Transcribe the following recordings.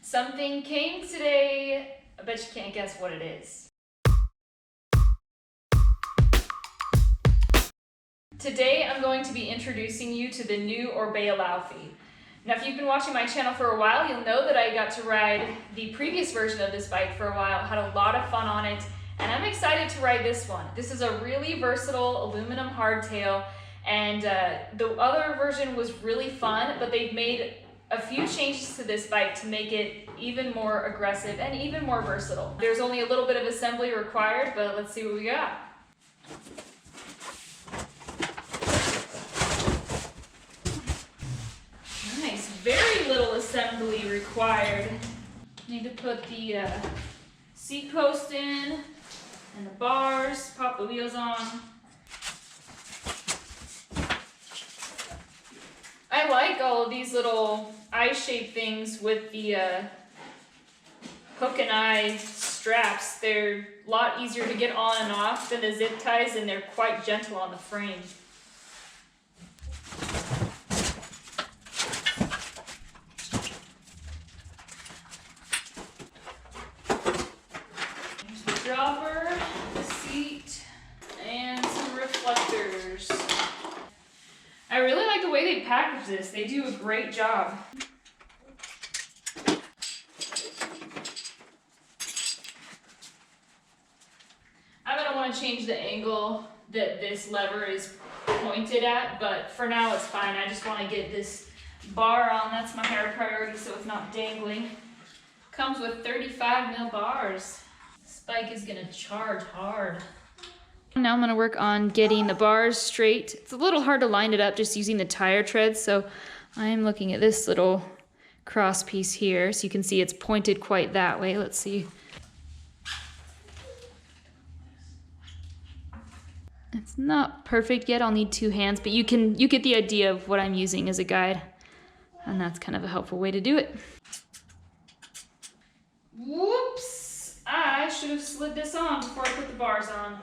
Something came today, I bet you can't guess what it is. Today I'm going to be introducing you to the new Orbea Laufey. Now if you've been watching my channel for a while, you'll know that I got to ride the previous version of this bike for a while, had a lot of fun on it, and I'm excited to ride this one. This is a really versatile aluminum hardtail, and the other version was really fun, but they've made a few changes to this bike to make it even more aggressive and even more versatile. There's only a little bit of assembly required, but let's see what we got. Nice, very little assembly required. Need to put the seat post in and the bars, pop the wheels on. I like all of these little eye-shaped things with the hook and eye straps. They're a lot easier to get on and off than the zip ties, and they're quite gentle on the frame. Here's the dropper, the seat, and some reflectors. I really like the way they package this. They do a great job. I'm gonna want to change the angle that this lever is pointed at, but for now it's fine. I just want to get this bar on. That's my higher priority, so it's not dangling. Comes with 35 mil bars. This bike is gonna charge hard. Now I'm going to work on getting the bars straight. It's a little hard to line it up just using the tire treads, so I'm looking at this little cross piece here, so you can see it's pointed quite that way. Let's see. It's not perfect yet. I'll need two hands, but you get the idea of what I'm using as a guide, and that's kind of a helpful way to do it. Whoops! I should have slid this on before I put the bars on.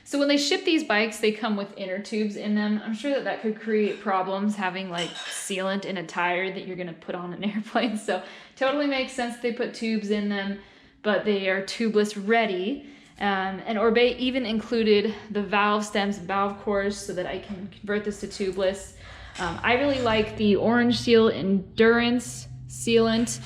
So when they ship these bikes, they come with inner tubes in them. I'm sure that could create problems having like sealant in a tire that you're gonna put on an airplane. So totally makes sense they put tubes in them, but they are tubeless ready. And Orbea even included the valve stems and valve cores so that I can convert this to tubeless. I really like the Orange Seal Endurance sealant.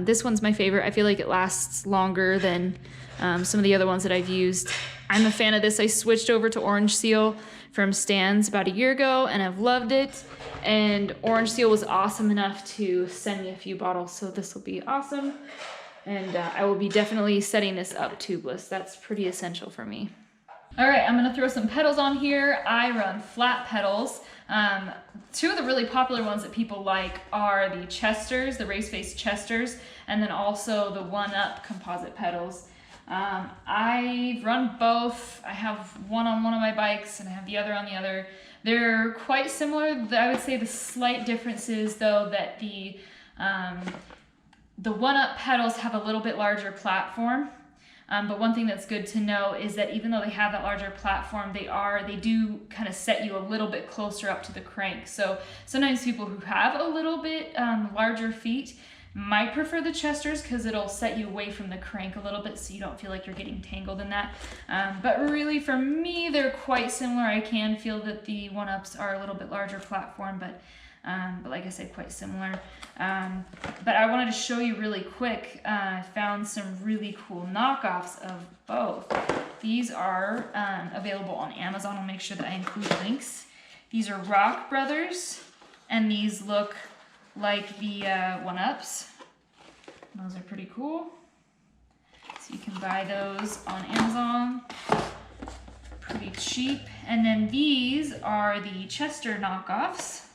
This one's my favorite. I feel like it lasts longer than some of the other ones that I've used. I'm a fan of this. I switched over to Orange Seal from Stan's about a year ago, and I've loved it. And Orange Seal was awesome enough to send me a few bottles, so this will be awesome. And I will be definitely setting this up tubeless. That's pretty essential for me. All right, I'm gonna throw some pedals on here. I run flat pedals. Two of the really popular ones that people like are the Chesters, the race face Chesters, and then also the 1-Up composite pedals. I run both. I have one on one of my bikes and I have the other on the other. They're quite similar. I would say the slight difference is though that the 1-Up pedals have a little bit larger platform. But one thing that's good to know is that even though they have that larger platform, they do kind of set you a little bit closer up to the crank. So sometimes people who have a little bit larger feet might prefer the Chesters because it'll set you away from the crank a little bit so you don't feel like you're getting tangled in that. But really for me, they're quite similar. I can feel that the 1-Ups are a little bit larger platform, but like I said, quite similar. But I wanted to show you really quick, I found some really cool knockoffs of both. These are available on Amazon. I'll make sure that I include links. These are Rock Brothers, and these look like the 1-Ups. Those are pretty cool. So you can buy those on Amazon. Pretty cheap. And then these are the Chester knockoffs.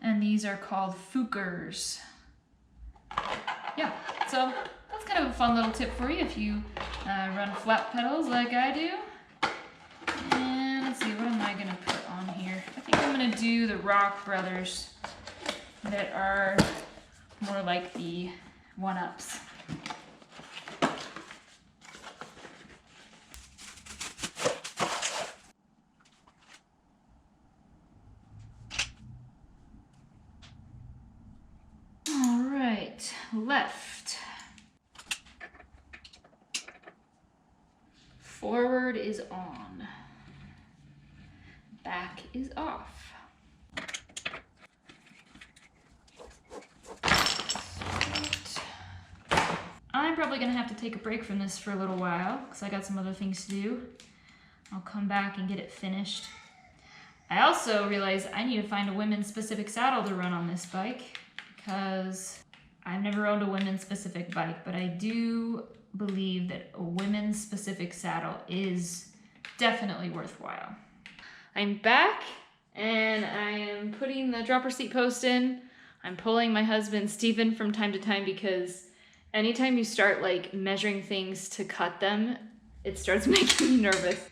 And these are called Fookers. Yeah, so that's kind of a fun little tip for you if you run flat pedals like I do. And let's see, what am I gonna put on here? I think I'm gonna do the Rock Brothers that are more like the 1-ups. All right, left. Forward is on. Back is off. I'm probably gonna have to take a break from this for a little while because I got some other things to do. I'll come back and get it finished. I also realized I need to find a women's specific saddle to run on this bike because I've never owned a women's specific bike, but I do believe that a women's specific saddle is definitely worthwhile. I'm back and I am putting the dropper seat post in. I'm pulling my husband Stephen from time to time because anytime you start like measuring things to cut them, it starts making me nervous.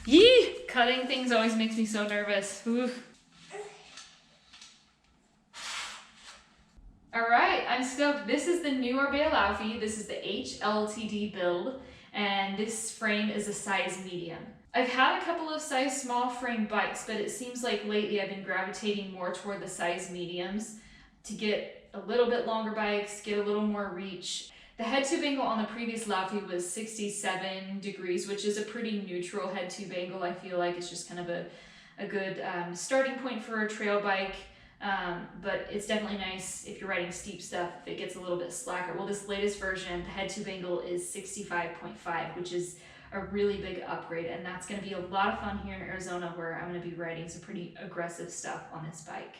Yee! Cutting things always makes me so nervous. Oof. All right, I'm stoked. This is the new Orbea Laufey. This is the HLTD build, and this frame is a size medium. I've had a couple of size small frame bikes, but it seems like lately I've been gravitating more toward the size mediums to get a little bit longer bikes, get a little more reach. The head tube angle on the previous Laufey was 67 degrees, which is a pretty neutral head tube angle. I feel like it's just kind of a good starting point for a trail bike. But it's definitely nice if you're riding steep stuff, if it gets a little bit slacker. Well, this latest version, the head tube angle is 65.5, which is a really big upgrade, and that's going to be a lot of fun here in Arizona where I'm going to be riding some pretty aggressive stuff on this bike.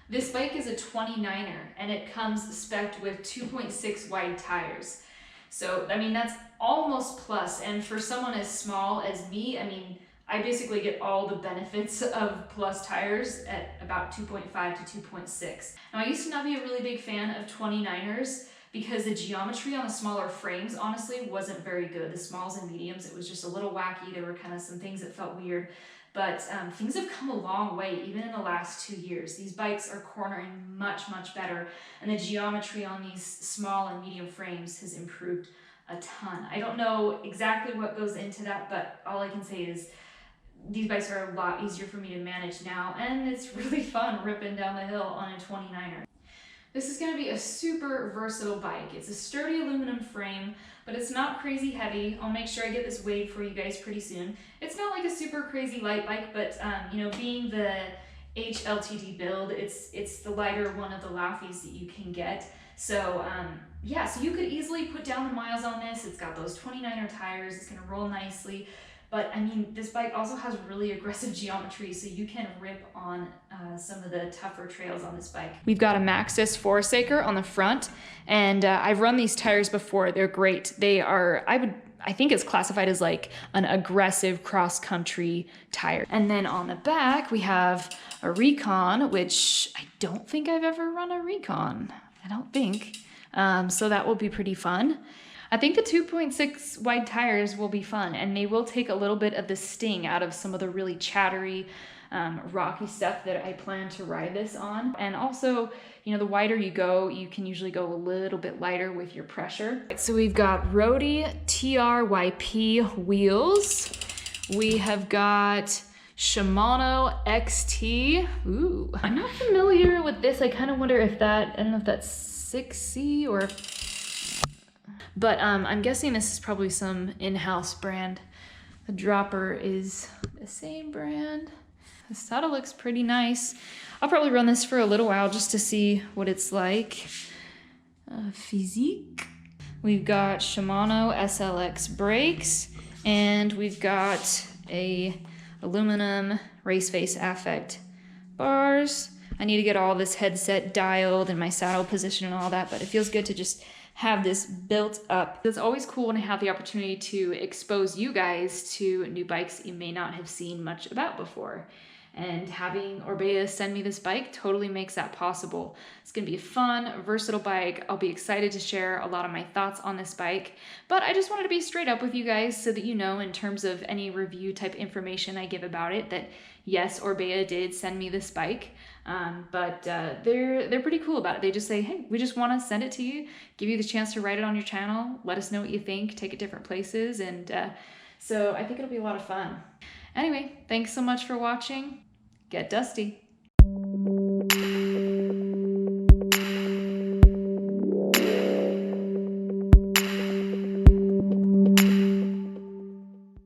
This bike is a 29er, and it comes spec'd with 2.6 wide tires. So, I mean, that's almost plus, and for someone as small as me, I mean, I basically get all the benefits of plus tires at about 2.5 to 2.6. Now, I used to not be a really big fan of 29ers because the geometry on the smaller frames honestly wasn't very good. The smalls and mediums, it was just a little wacky. There were kind of some things that felt weird, but things have come a long way even in the last 2 years. These bikes are cornering much, much better, and the geometry on these small and medium frames has improved a ton. I don't know exactly what goes into that, but all I can say is these bikes are a lot easier for me to manage now, and it's really fun ripping down the hill on a 29er. This is going to be a super versatile bike. It's a sturdy aluminum frame, but it's not crazy heavy. I'll make sure I get this weighed for you guys pretty soon. It's not like a super crazy light bike, but you know, being the HLTD build, it's the lighter one of the Laufeys that you can get. So yeah, so you could easily put down the miles on this. It's got those 29er tires. It's going to roll nicely. But I mean, this bike also has really aggressive geometry, so you can rip on some of the tougher trails on this bike. We've got a Maxxis Forsaker on the front, and I've run these tires before. They're great. They are, I think it's classified as like an aggressive cross-country tire. And then on the back, we have a Recon, which I don't think I've ever run a Recon. I don't think. So that will be pretty fun. I think the 2.6 wide tires will be fun, and they will take a little bit of the sting out of some of the really chattery, rocky stuff that I plan to ride this on. And also, you know, the wider you go, you can usually go a little bit lighter with your pressure. So we've got Rody TRYP wheels. We have got Shimano XT. Ooh, I'm not familiar with this. I kind of wonder if that, I don't know if that's 6C or... But I'm guessing this is probably some in-house brand. The dropper is the same brand. The saddle looks pretty nice. I'll probably run this for a little while just to see what it's like. Physique. We've got Shimano SLX brakes, and we've got a aluminum race face affect bars. I need to get all this headset dialed and my saddle position and all that, but it feels good to just have this built up. It's always cool when I have the opportunity to expose you guys to new bikes that you may not have seen much about before. And having Orbea send me this bike totally makes that possible. It's gonna be a fun, versatile bike. I'll be excited to share a lot of my thoughts on this bike, but I just wanted to be straight up with you guys so that you know, in terms of any review type information I give about it, that yes, Orbea did send me this bike. But they're pretty cool about it. They just say, hey, we just want to send it to you, give you the chance to write it on your channel, let us know what you think, take it different places, and so I think it'll be a lot of fun. Anyway, thanks so much for watching. Get dusty.